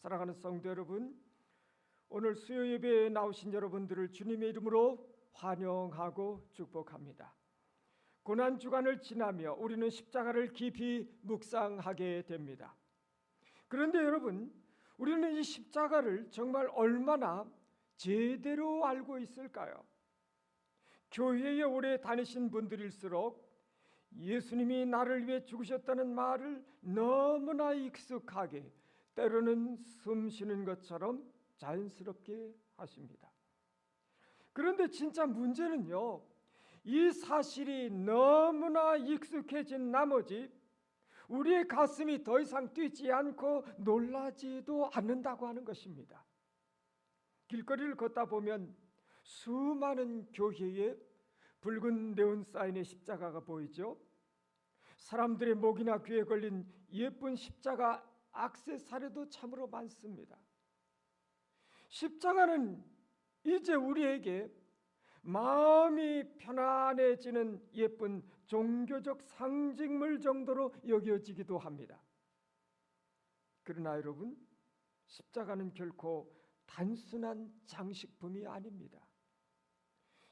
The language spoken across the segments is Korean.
사랑하는 성도 여러분, 오늘 수요 예배에 나오신 여러분들을 주님의 이름으로 환영하고 축복합니다. 고난 주간을 지나며 우리는 십자가를 깊이 묵상하게 됩니다. 그런데 여러분, 우리는 이 십자가를 정말 얼마나 제대로 알고 있을까요? 교회에 오래 다니신 분들일수록 예수님이 나를 위해 죽으셨다는 말을 너무나 익숙하게, 때로는 숨 쉬는 것처럼 자연스럽게 하십니다. 그런데 진짜 문제는요, 이 사실이 너무나 익숙해진 나머지 우리의 가슴이 더 이상 뛰지 않고 놀라지도 않는다고 하는 것입니다. 길거리를 걷다 보면 수많은 교회에 붉은 네온사인의 십자가가 보이죠. 사람들의 목이나 귀에 걸린 예쁜 십자가 액세서리도 참으로 많습니다. 십자가는 이제 우리에게 마음이 편안해지는 예쁜 종교적 상징물 정도로 여겨지기도 합니다. 그러나 여러분, 십자가는 결코 단순한 장식품이 아닙니다.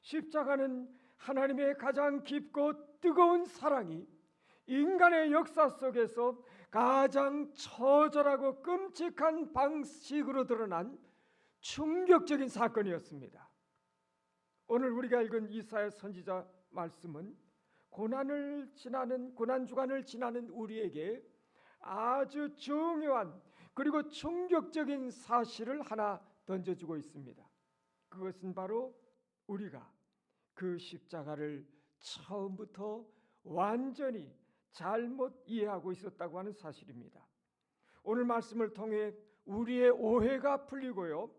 십자가는 하나님의 가장 깊고 뜨거운 사랑이 인간의 역사 속에서 가장 처절하고 끔찍한 방식으로 드러난 충격적인 사건이었습니다. 오늘 우리가 읽은 이사야 선지자 말씀은 고난 주간을 지나는 우리에게 아주 중요한 그리고 충격적인 사실을 하나 던져주고 있습니다. 그것은 바로 우리가 그 십자가를 처음부터 완전히 잘못 이해하고 있었다고 하는 사실입니다. 오늘 말씀을 통해 우리의 오해가 풀리고요,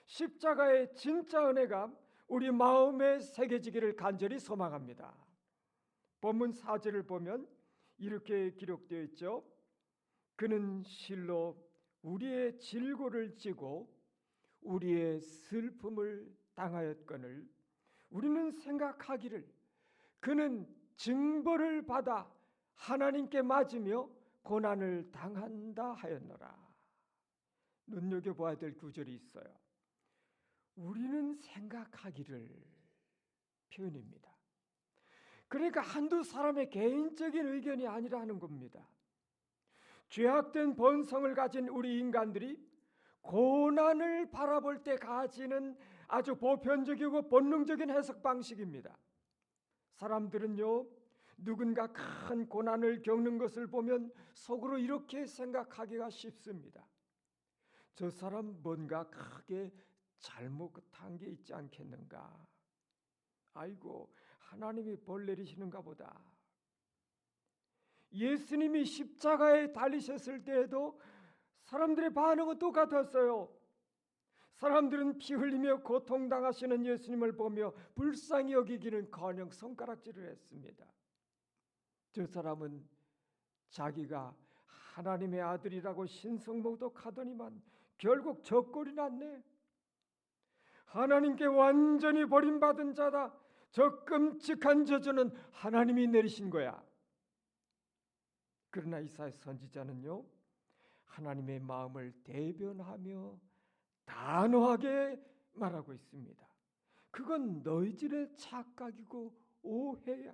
십자가의 진짜 은혜가 우리 마음에 새겨지기를 간절히 소망합니다. 본문 4절을 보면 이렇게 기록되어 있죠. 그는 실로 우리의 질고를 지고 우리의 슬픔을 당하였거늘 우리는 생각하기를 그는 징벌을 받아 하나님께 맞으며 고난을 당한다 하였노라. 눈여겨봐야 될 구절이 있어요. 우리는 생각하기를 표현입니다. 그러니까 한두 사람의 개인적인 의견이 아니라는 겁니다. 죄악된 본성을 가진 우리 인간들이 고난을 바라볼 때 가지는 아주 보편적이고 본능적인 해석 방식입니다. 사람들은요, 누군가 큰 고난을 겪는 것을 보면 속으로 이렇게 생각하기가 쉽습니다. 저 사람 뭔가 크게 잘못한 게 있지 않겠는가? 아이고, 하나님이 벌 내리시는가 보다. 예수님이 십자가에 달리셨을 때에도 사람들의 반응은 똑같았어요. 사람들은 피 흘리며 고통당하시는 예수님을 보며 불쌍히 여기기는커녕 손가락질을 했습니다. 저 사람은 자기가 하나님의 아들이라고 신성모독하더니만 결국 저 꼴이 났네. 하나님께 완전히 버림받은 자다. 저 끔찍한 저주는 하나님이 내리신 거야. 그러나 이사야 선지자는요, 하나님의 마음을 대변하며 단호하게 말하고 있습니다. 그건 너희들의 착각이고 오해야.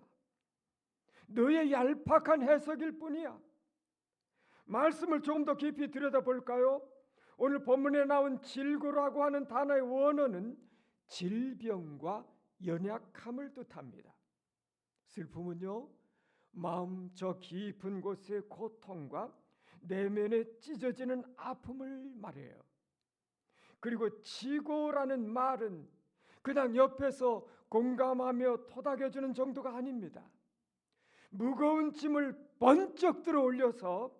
너의 얄팍한 해석일 뿐이야. 말씀을 조금 더 깊이 들여다볼까요? 오늘 본문에 나온 질고라고 하는 단어의 원어는 질병과 연약함을 뜻합니다. 슬픔은요, 마음 저 깊은 곳의 고통과 내면에 찢어지는 아픔을 말해요. 그리고 지고라는 말은 그냥 옆에서 공감하며 토닥여주는 정도가 아닙니다. 무거운 짐을 번쩍 들어 올려서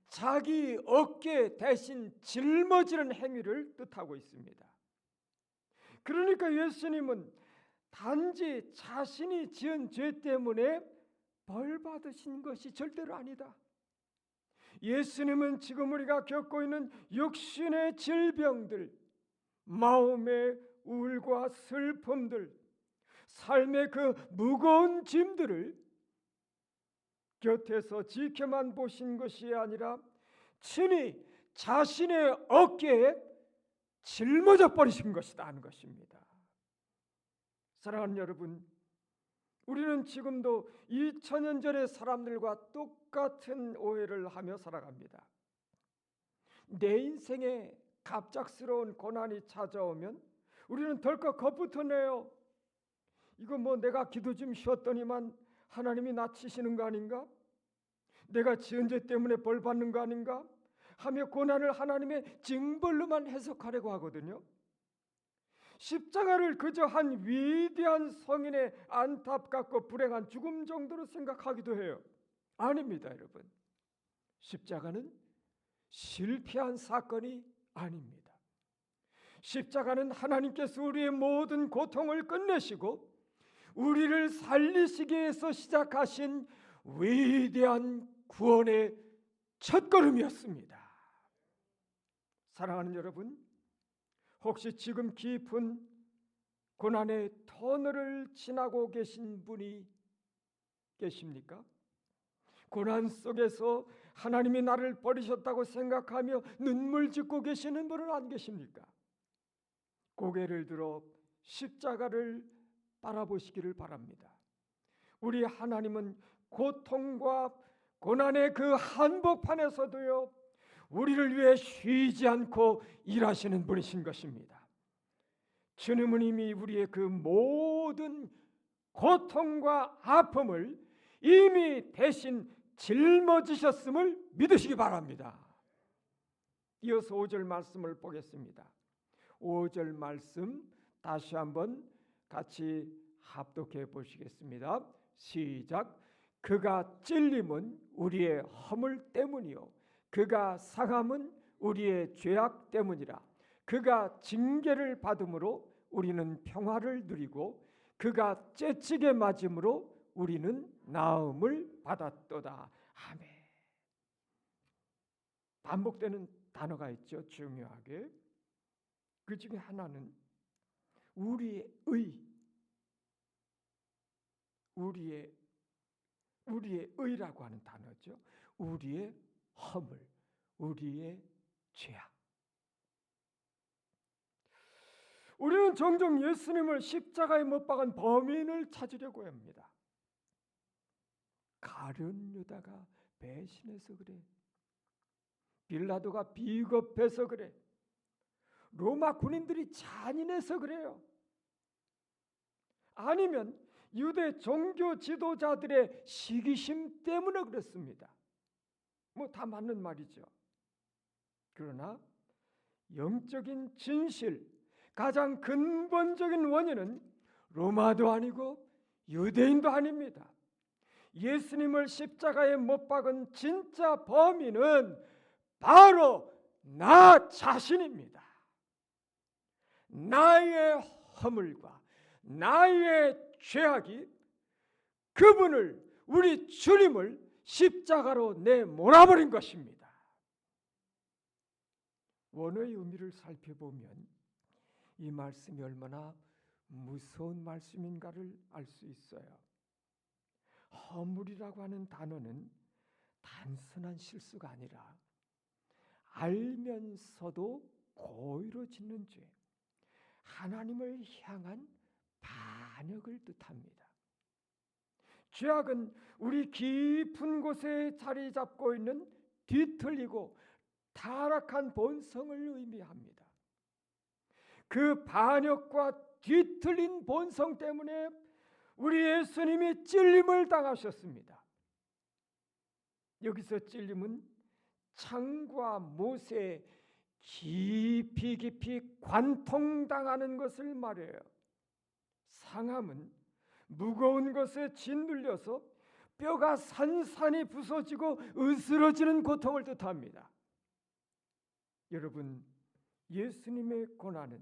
자기 어깨 대신 짊어지는 행위를 뜻하고 있습니다. 그러니까 예수님은 단지 자신이 지은 죄 때문에 벌 받으신 것이 절대로 아니다. 예수님은 지금 우리가 겪고 있는 육신의 질병들, 마음의 우울과 슬픔들, 삶의 그 무거운 짐들을 곁에서 지켜만 보신 것이 아니라 친히 자신의 어깨에 짊어져 버리신 것이다 하는 것입니다. 사랑하는 여러분, 우리는 지금도 2000년 전의 사람들과 똑같은 오해를 하며 살아갑니다. 내 인생에 갑작스러운 고난이 찾아오면 우리는 덜컥 겁부터 내요. 이거 뭐 내가 기도 좀 쉬었더니만 하나님이 나 치시는 거 아닌가? 내가 지은 죄 때문에 벌 받는 거 아닌가? 하며 고난을 하나님의 징벌로만 해석하려고 하거든요. 십자가를 그저 한 위대한 성인의 안타깝고 불행한 죽음 정도로 생각하기도 해요. 아닙니다, 여러분. 십자가는 실패한 사건이 아닙니다. 십자가는 하나님께서 우리의 모든 고통을 끝내시고 우리를 살리시기 위해서 시작하신 위대한 구원의 첫걸음이었습니다. 사랑하는 여러분, 혹시 지금 깊은 고난의 터널을 지나고 계신 분이 계십니까? 고난 속에서 하나님이 나를 버리셨다고 생각하며 눈물 짓고 계시는 분은 안 계십니까? 고개를 들어 십자가를 바라보시기를 바랍니다. 우리 하나님은 고통과 고난의 그 한복판에서도요, 우리를 위해 쉬지 않고 일하시는 분이신 것입니다. 주님은 이미 우리의 그 모든 고통과 아픔을 이미 대신 짊어지셨음을 믿으시기 바랍니다. 이어서 5절 말씀을 보겠습니다. 5절 말씀 다시 한번 같이 합독해 보시겠습니다. 시작. 그가 찔림은 우리의 허물 때문이요 그가 상함은 우리의 죄악 때문이라. 그가 징계를 받음으로 우리는 평화를 누리고 그가 째치게 맞음으로 우리는 나음을 받았도다. 아멘. 반복되는 단어가 있죠. 중요하게. 그 중에 하나는 우리의 의라고 하는 단어죠. 우리의 허물, 우리의 죄악. 우리는 종종 예수님을 십자가에 못 박은 범인을 찾으려고 합니다. 가룟 유다가 배신해서 그래. 빌라도가 비겁해서 그래. 로마 군인들이 잔인해서 그래요. 아니면 유대 종교 지도자들의 시기심 때문에 그렇습니다. 뭐 다 맞는 말이죠. 그러나 영적인 진실, 가장 근본적인 원인은 로마도 아니고 유대인도 아닙니다. 예수님을 십자가에 못 박은 진짜 범인은 바로 나 자신입니다. 나의 허물과 나의 죄악이 그분을, 우리 주님을 십자가로 내몰아버린 것입니다. 원어의 의미를 살펴보면 이 말씀이 얼마나 무서운 말씀인가를 알 수 있어요. 허물이라고 하는 단어는 단순한 실수가 아니라 알면서도 고의로 짓는 죄, 하나님을 향한 반역을 뜻합니다. 죄악은 우리 깊은 곳에 자리 잡고 있는 뒤틀리고 타락한 본성을 의미합니다. 그 반역과 뒤틀린 본성 때문에 우리 예수님이 찔림을 당하셨습니다. 여기서 찔림은 창과 못에 깊이 관통당하는 것을 말해요. 상함은 무거운 것에 짓눌려서 뼈가 산산이 부서지고 으스러지는 고통을 뜻합니다. 여러분, 예수님의 고난은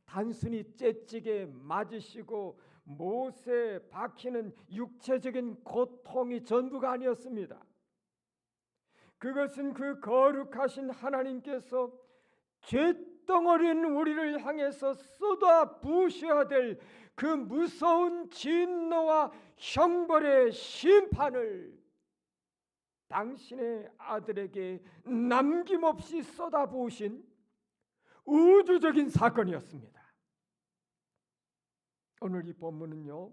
단순히 째찌게 맞으시고 못에 박히는 육체적인 고통이 전부가 아니었습니다. 그것은 그 거룩하신 하나님께서 죄덩어리인 우리를 향해서 쏟아 부으셔야 될 그 무서운 진노와 형벌의 심판을 당신의 아들에게 남김없이 쏟아부으신 우주적인 사건이었습니다. 오늘 이 본문은요,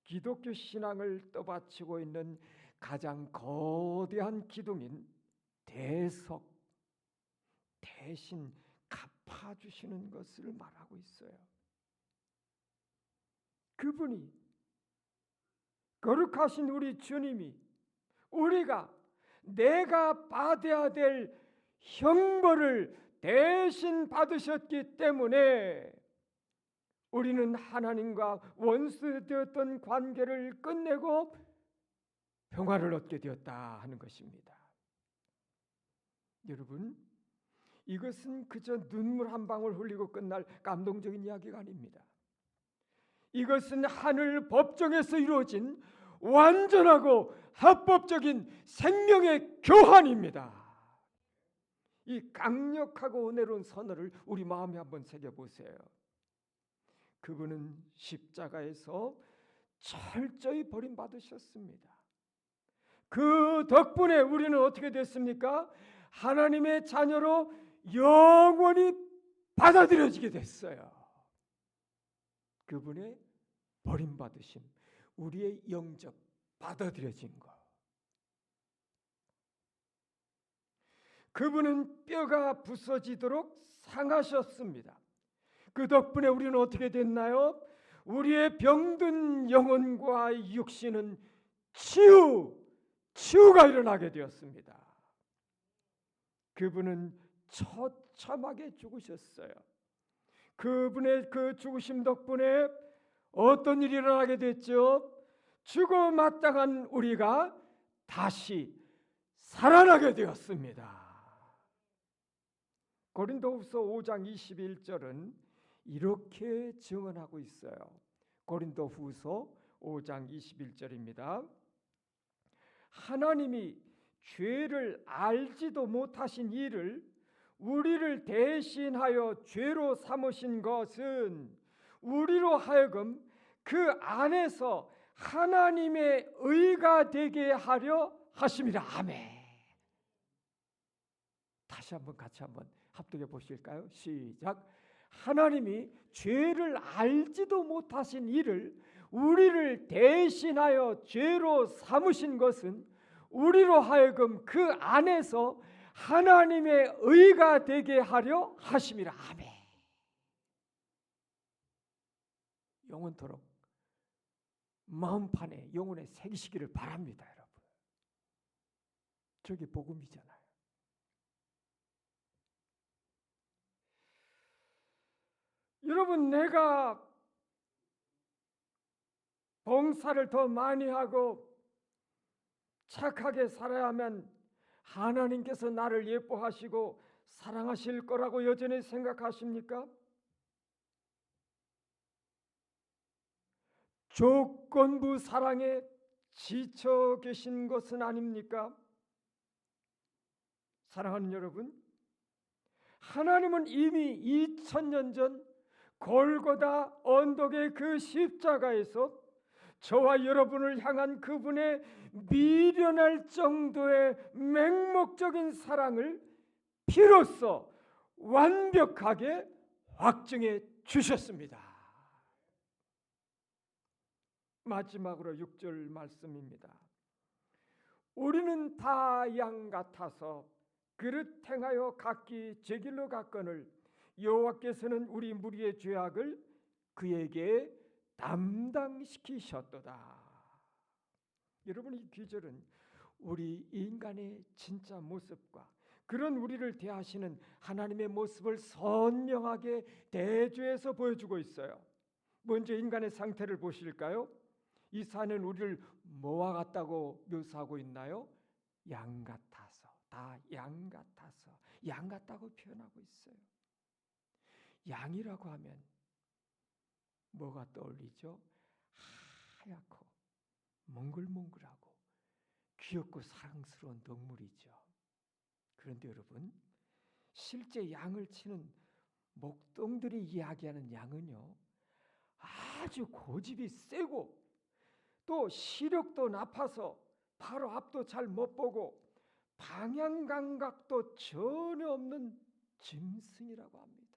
기독교 신앙을 떠받치고 있는 가장 거대한 기둥인 대속, 대신 갚아주시는 것을 말하고 있어요. 그분이, 거룩하신 우리 주님이 우리가 내가 받아야 될 형벌을 대신 받으셨기 때문에 우리는 하나님과 원수되었던 관계를 끝내고 평화를 얻게 되었다 하는 것입니다. 여러분, 이것은 그저 눈물 한 방울 흘리고 끝날 감동적인 이야기가 아닙니다. 이것은 하늘 법정에서 이루어진 완전하고 합법적인 생명의 교환입니다. 이 강력하고 은혜로운 선언을 우리 마음에 한번 새겨보세요. 그분은 십자가에서 철저히 버림받으셨습니다. 그 덕분에 우리는 어떻게 됐습니까? 하나님의 자녀로 영원히 받아들여지게 됐어요. 그분의 버림받으심, 우리의 영적 받아들여진 것. 그분은 뼈가 부서지도록 상하셨습니다. 그 덕분에 우리는 어떻게 됐나요? 우리의 병든 영혼과 육신은 치유가 일어나게 되었습니다. 그분은 처참하게 죽으셨어요. 그분의 그 죽으심 덕분에 어떤 일이 일어나게 됐죠? 죽어 마땅한 우리가 다시 살아나게 되었습니다. 고린도후서 5장 21절은 이렇게 증언하고 있어요. 고린도후서 5장 21절입니다. 하나님이 죄를 알지도 못하신 이를 우리를 대신하여 죄로 삼으신 것은 우리로 하여금 그 안에서 하나님의 의가 되게 하려 하심이라. 아멘. 다시 한번 같이 한번 합독해 보실까요? 시작. 하나님이 죄를 알지도 못하신 이를 우리를 대신하여 죄로 삼으신 것은 우리로 하여금 그 안에서 하나님의 의가 되게 하려 하심이라. 아멘. 영원토록 마음판에 영혼에 새기시기를 바랍니다, 여러분. 저게 복음이잖아요. 여러분, 내가 봉사를 더 많이 하고 착하게 살아야 하면 하나님께서 나를 예뻐하시고 사랑하실 거라고 여전히 생각하십니까? 조건부 사랑에 지쳐 계신 것은 아닙니까? 사랑하는 여러분, 하나님은 이미 2000년 전 골고다 언덕의 그 십자가에서 저와 여러분을 향한 그분의 미련할 정도의 맹목적인 사랑을 피로써 완벽하게 확증해 주셨습니다. 마지막으로 6절 말씀입니다. 우리는 다 양 같아서 그릇 행하여 각기 제 길로 갔거늘 여호와께서는 우리 무리의 죄악을 그에게 담당시키셨도다. 여러분, 이 귀절은 우리 인간의 진짜 모습과 그런 우리를 대하시는 하나님의 모습을 선명하게 대조해서 보여주고 있어요. 먼저 인간의 상태를 보실까요? 이 산은 우리를 뭐와 같다고 묘사하고 있나요? 양 같아서, 다 양 같아서, 양 같다고 표현하고 있어요. 양이라고 하면 뭐가 떠올리죠? 하얗고 몽글몽글하고 귀엽고 사랑스러운 동물이죠. 그런데 여러분, 실제 양을 치는 목동들이 이야기하는 양은요, 아주 고집이 세고 또 시력도 나빠서 바로 앞도 잘 못 보고 방향 감각도 전혀 없는 짐승이라고 합니다.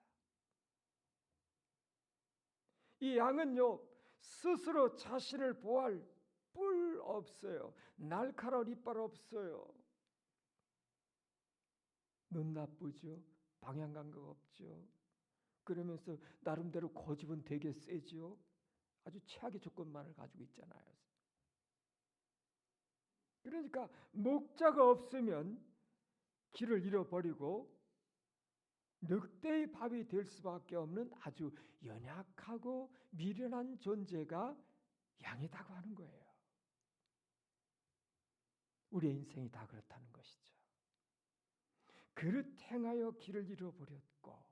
이 양은요, 스스로 자신을 보호할 뿔 없어요. 날카로운 이빨 없어요. 눈 나쁘죠. 방향 감각 없죠. 그러면서 나름대로 고집은 되게 세죠. 아주 최악의 조건만을 가지고 있잖아요. 그러니까 목자가 없으면 길을 잃어버리고 늑대의 밥이 될 수밖에 없는 아주 연약하고 미련한 존재가 양이라고 하는 거예요. 우리의 인생이 다 그렇다는 것이죠. 그릇 행하여 길을 잃어버렸고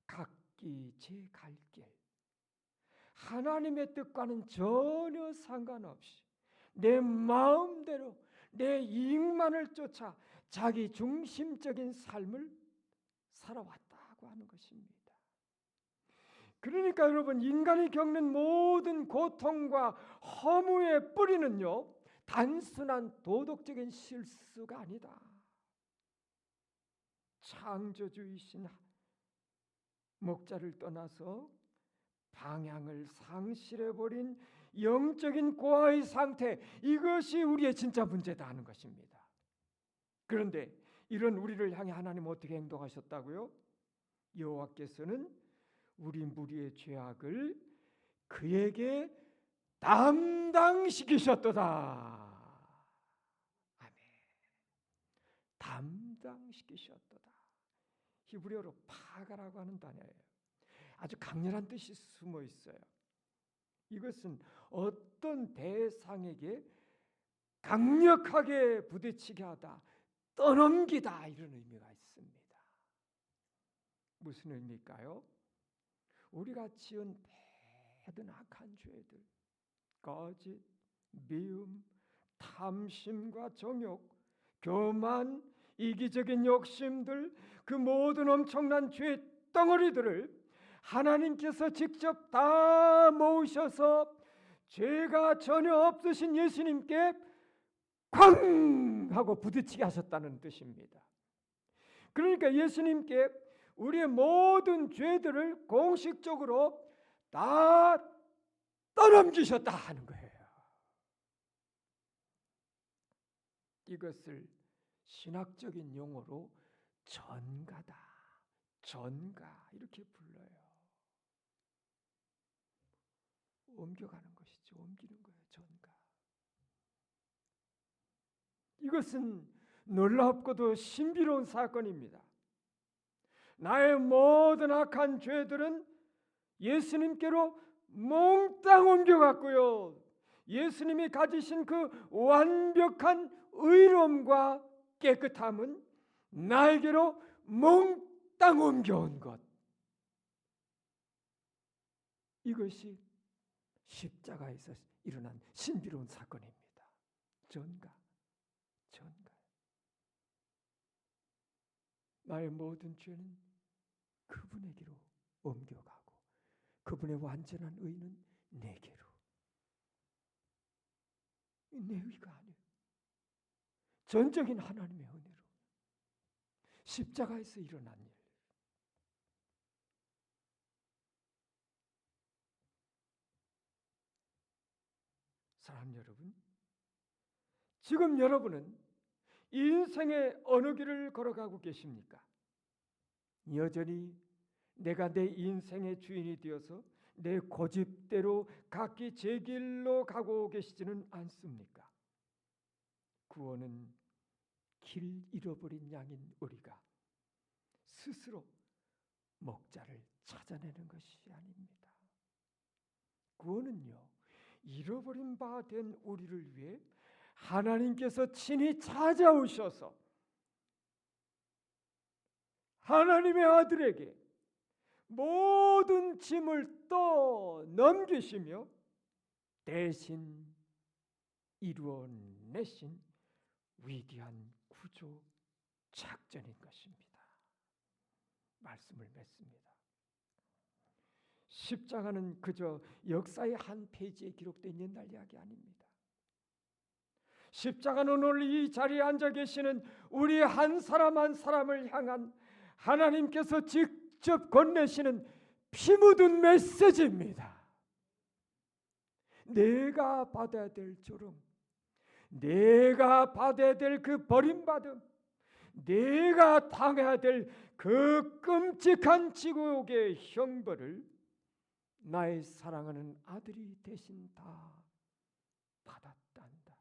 각기 제 갈 길, 하나님의 뜻과는 전혀 상관없이 내 마음대로 내 이익만을 쫓아 자기 중심적인 삶을 살아왔다고 하는 것입니다. 그러니까 여러분, 인간이 겪는 모든 고통과 허무의 뿌리는요, 단순한 도덕적인 실수가 아니다. 창조주이신 목자를 떠나서 방향을 상실해버린 영적인 고아의 상태, 이것이 우리의 진짜 문제다 하는 것입니다. 그런데 이런 우리를 향해 하나님 어떻게 행동하셨다고요? 여호와께서는 우리 무리의 죄악을 그에게 담당시키셨도다. 아멘. 담당시키셨도다. 히브리어로 파가라고 하는 단어예요. 아주 강렬한 뜻이 숨어 있어요. 이것은 어떤 대상에게 강력하게 부딪히게 하다, 떠넘기다, 이런 의미가 있습니다. 무슨 의미일까요? 우리가 지은 모든 악한 죄들, 거짓, 미움, 탐심과 정욕, 교만, 이기적인 욕심들, 그 모든 엄청난 죄 덩어리들을 하나님께서 직접 다 모으셔서 죄가 전혀 없으신 예수님께 쾅 하고 부딪히게 하셨다는 뜻입니다. 그러니까 예수님께 우리의 모든 죄들을 공식적으로 다 떠넘기셨다 하는 거예요. 이것을 신학적인 용어로 전가다, 전가, 이렇게 불러요. 옮겨가는 것이죠. 옮기는 거예요. 전가. 이것은 놀랍고도 신비로운 사건입니다. 나의 모든 악한 죄들은 예수님께로 몽땅 옮겨갔고요. 예수님이 가지신 그 완벽한 의로움과 깨끗함은 나에게로 몽땅 옮겨온 것. 이것이 십자가에서 일어난 신비로운 사건입니다. 전가. 나의 모든 죄는 그분에게로 옮겨가고 그분의 완전한 의는 내게로. 내 의가 아니에요. 전적인 하나님의 은혜로 십자가에서 일어난 일. 사랑하는 여러분, 지금 여러분은 인생의 어느 길을 걸어가고 계십니까? 여전히 내가 내 인생의 주인이 되어서 내 고집대로 각기 제 길로 가고 계시지는 않습니까? 구원은 길 잃어버린 양인 우리가 스스로 목자를 찾아내는 것이 아닙니다. 구원은요, 잃어버린 바 된 우리를 위해 하나님께서 친히 찾아오셔서 하나님의 아들에게 모든 짐을 떠넘기시며 대신 이루어내신 위대한 구조 작전인 것입니다. 말씀을 맺습니다. 십자가는 그저 역사의 한 페이지에 기록된 옛날 이야기 아닙니다. 십자가는 오늘 이 자리에 앉아 계시는 우리 한 사람 한 사람을 향한 하나님께서 직접 건네시는 피 묻은 메시지입니다. 내가 받아야 될 조롱, 내가 받아야 될 그 버림받음, 내가 당해야 될 그 끔찍한 지옥의 형벌을 나의 사랑하는 아들이 대신 다 받았단다.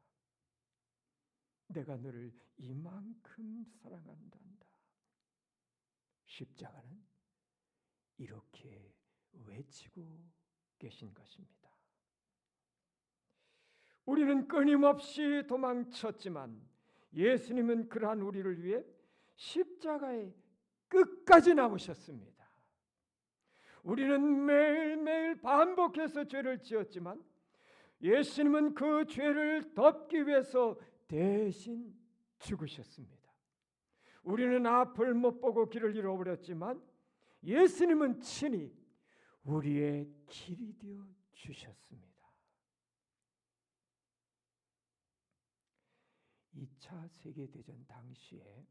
내가 너를 이만큼 사랑한단다. 십자가는 이렇게 외치고 계신 것입니다. 우리는 끊임없이 도망쳤지만 예수님은 그러한 우리를 위해 십자가에 끝까지 남으셨습니다. 우리는 매일매일 반복해서 죄를 지었지만 예수님은 그 죄를 덮기 위해서 대신 죽으셨습니다. 우리는 앞을 못 보고 길을 잃어버렸지만 예수님은 친히 우리의 길이 되어 주셨습니다. 2차 세계대전 당시에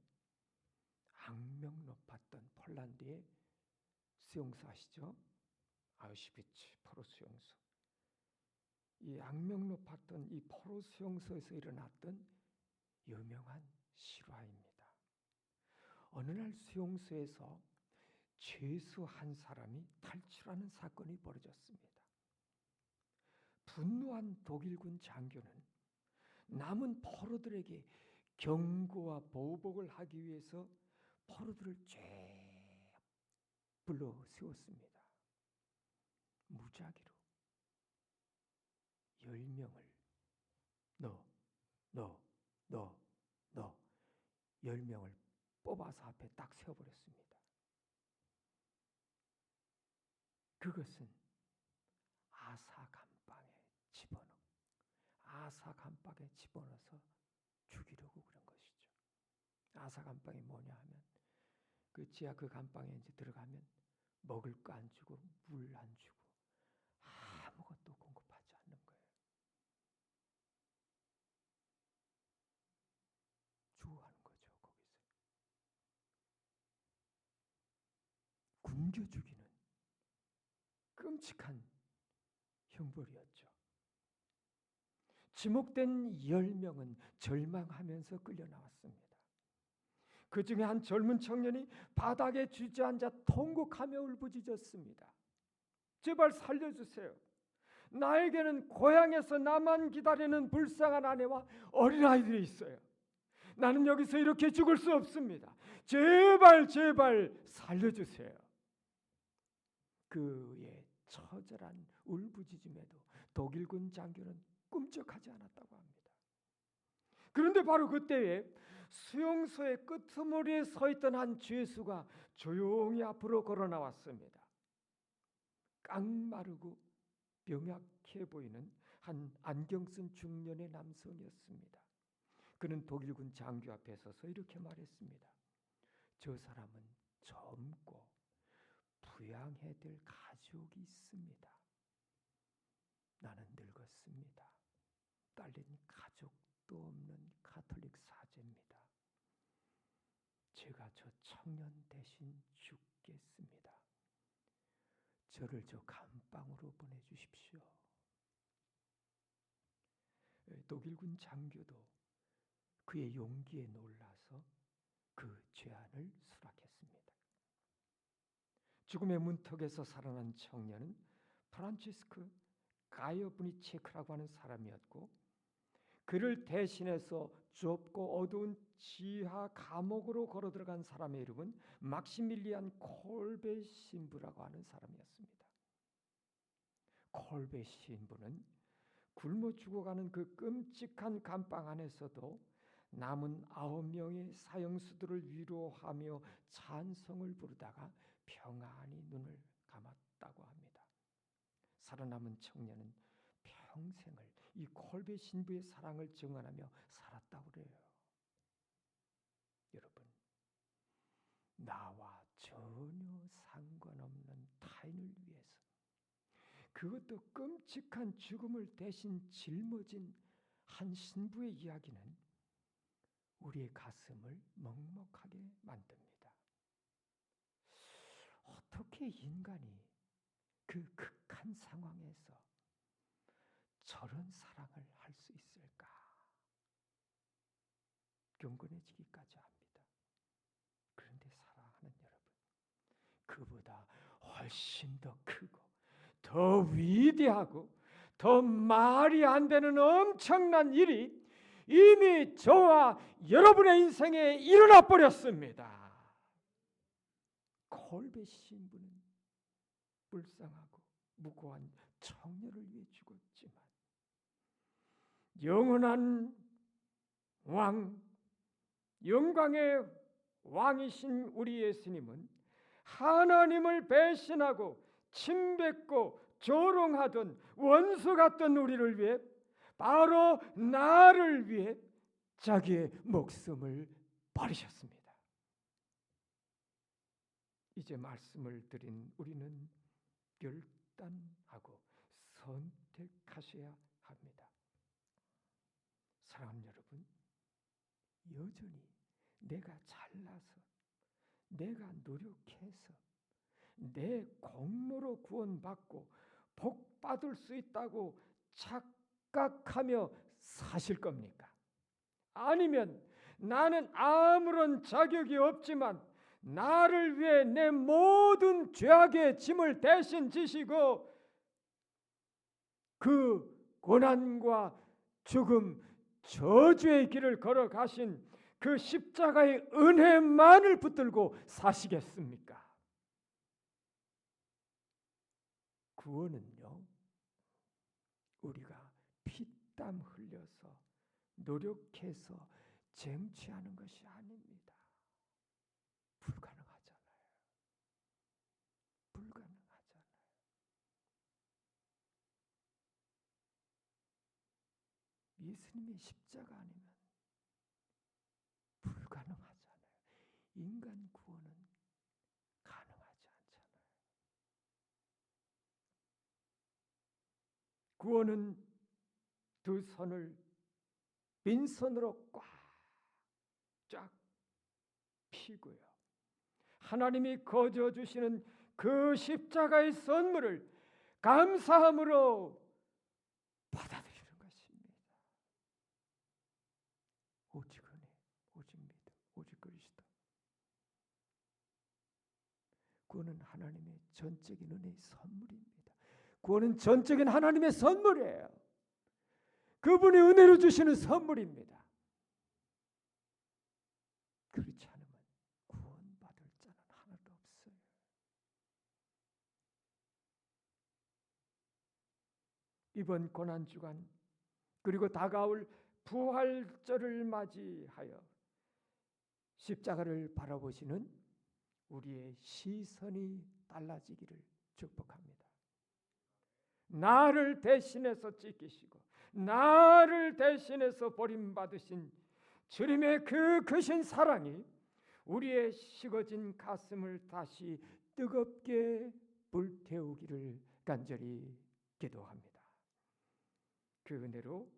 악명 높았던 폴란드의 수용소 아시죠? 아우슈비츠 포로 수용소. 이 악명 높았던 이 포로 수용소에서 일어났던 유명한 실화입니다. 어느 날 수용소에서 죄수 한 사람이 탈출하는 사건이 벌어졌습니다. 분노한 독일군 장교는 남은 포로들에게 경고와 보복을 하기 위해서 포로들을 쭉 불러 세웠습니다. 무작위로 10명을 너 10명을 뽑아서 앞에 딱 세워버렸습니다. 그것은 아사감방에 집어넣어서 죽이려고 그런 것이죠. 아사감방이 뭐냐 하면 그 지하 그 감방에 이제 들어가면 먹을 거 안 주고 물 안 주고 아무것도 공급하지 않는 거예요. 주워하는 거죠. 거기서 굶겨 죽이는 끔찍한 형벌이었죠. 지목된 10명은 절망하면서 끌려 나왔습니다. 그 중에 한 젊은 청년이 바닥에 주저앉아 통곡하며 울부짖었습니다. 제발 살려주세요. 나에게는 고향에서 나만 기다리는 불쌍한 아내와 어린아이들이 있어요. 나는 여기서 이렇게 죽을 수 없습니다. 제발 살려주세요. 그의 처절한 울부짖음에도 독일군 장교는 꿈쩍하지 않았다고 합니다. 그런데 바로 그때에 수용소의 끄트머리에 서 있던 한 죄수가 조용히 앞으로 걸어 나왔습니다. 깡마르고 병약해 보이는 한 안경 쓴 중년의 남성이었습니다. 그는 독일군 장교 앞에 서서 이렇게 말했습니다. 저 사람은 젊고 부양해야 될 가족이 있습니다. 나는 늙었습니다. 딸린 가족도 없는 가톨릭 사제입니다. 제가 저 청년 대신 죽겠습니다. 저를 저 감방으로 보내주십시오. 독일군 장교도 그의 용기에 놀라서 그 죄안을 수락했습니다. 죽음의 문턱에서 살아난 청년은 프란치스크 가이어브니체크라고 하는 사람이었고 그를 대신해서 좁고 어두운 지하 감옥으로 걸어 들어간 사람의 이름은 막시밀리안 콜베 신부라고 하는 사람이었습니다. 콜베 신부는 굶어 죽어가는 그 끔찍한 감방 안에서도 남은 9명의 사형수들을 위로하며 찬송을 부르다가 평안히 눈을 감았다고 합니다. 살아남은 청년은 평생을 이 콜베 신부의 사랑을 증언하며 살았다고 그래요. 여러분, 나와 전혀 상관없는 타인을 위해서 그것도 끔찍한 죽음을 대신 짊어진 한 신부의 이야기는 우리의 가슴을 먹먹하게 만듭니다. 어떻게 인간이 그 극한 상황에서 저런 사랑을 할 수 있을까? 경건해지기까지 합니다. 그런데 사랑하는 여러분, 그보다 훨씬 더 크고 더 위대하고 더 말이 안 되는 엄청난 일이 이미 저와 여러분의 인생에 일어나 버렸습니다. 골배 신부는 불쌍하고 무고한 청년을 위해 죽었지만 영원한 왕, 영광의 왕이신 우리 예수님은 하나님을 배신하고 침뱉고 조롱하던 원수 같던 우리를 위해, 바로 나를 위해 자기의 목숨을 버리셨습니다. 이제 말씀을 드린 우리는 결단하고 선택하셔야 합니다. 사랑하는 여러분, 여전히 내가 잘나서, 내가 노력해서, 내 공로로 구원받고 복 받을 수 있다고 착각하며 사실 겁니까? 아니면 나는 아무런 자격이 없지만 나를 위해 내 모든 죄악의 짐을 대신 지시고 그 고난과 죽음, 저주의 길을 걸어가신 그 십자가의 은혜만을 붙들고 사시겠습니까? 구원은요, 우리가 피땀 흘려서 노력해서 쟁취하는 것이 아닙니다. 불가능하잖아요. 불가능하잖아요. 예수님의 십자가 아니면 불가능하잖아요. 인간 구원은 가능하지 않잖아요. 구원은 두 손을 빈손으로 꽉 피고요, 하나님이 거저 주시는 그 십자가의 선물을 감사함으로 받아들이는 것입니다. 오직 은혜, 오직 믿음, 오직 그리스도. 구원은 하나님의 전적인 은혜의 선물입니다. 구원은 전적인 하나님의 선물이에요. 그분이 은혜로 주시는 선물입니다. 그렇지 않으면 구원받을 자는 하나도 없어요. 이번 고난주간 그리고 다가올 부활절을 맞이하여 십자가를 바라보시는 우리의 시선이 달라지기를 축복합니다. 나를 대신해서 찢기시고 나를 대신해서 버림받으신 주님의 그 크신 사랑이 우리의 식어진 가슴을 다시 뜨겁게 불태우기를 간절히 기도합니다. 그 은혜로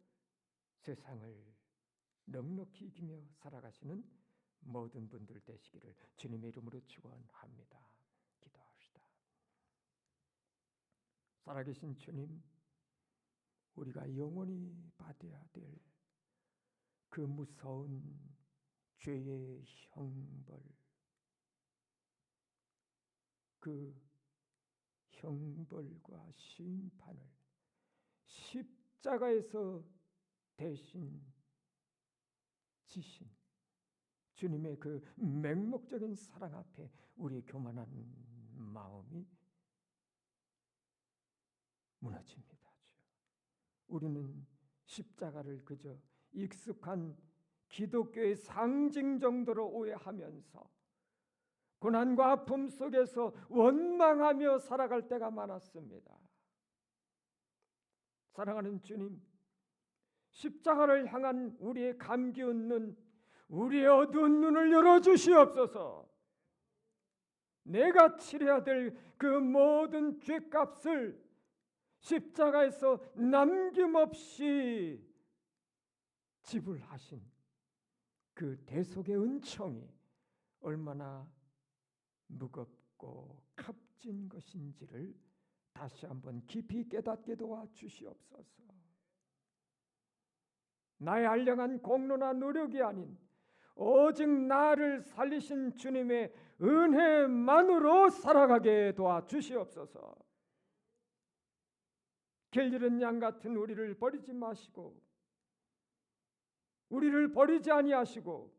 세상을 넉넉히 이기며 살아가시는 모든 분들 되시기를 주님의 이름으로 축원합니다. 기도합시다. 살아계신 주님, 우리가 영원히 받아야 될 그 무서운 죄의 형벌, 그 형벌과 심판을 십자가에서 대신 지신 주님의 그 맹목적인 사랑 앞에 우리의 교만한 마음이 무너집니다. 우리는 십자가를 그저 익숙한 기독교의 상징 정도로 오해하면서 고난과 아픔 속에서 원망하며 살아갈 때가 많았습니다. 사랑하는 주님, 십자가를 향한 우리의 감기운 눈, 우리의 어두운 눈을 열어주시옵소서. 내가 치러야 될 그 모든 죄값을 십자가에서 남김없이 지불하신 그 대속의 은총이 얼마나 무겁고 값진 것인지를 다시 한번 깊이 깨닫게 도와 주시옵소서. 나의 알량한 공로나 노력이 아닌 오직 나를 살리신 주님의 은혜만으로 살아가게 도와 주시옵소서. 길 잃은 양 같은 우리를 버리지 마시고 우리를 버리지 아니하시고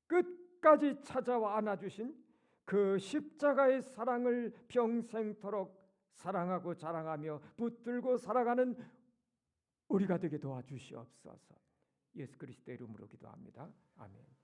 끝까지 찾아와 안아주신 그 십자가의 사랑을 평생토록 사랑하고 자랑하며 붙들고 살아가는 우리가 되게 도와주시옵소서. 예수 그리스도의 이름으로 기도합니다. 아멘.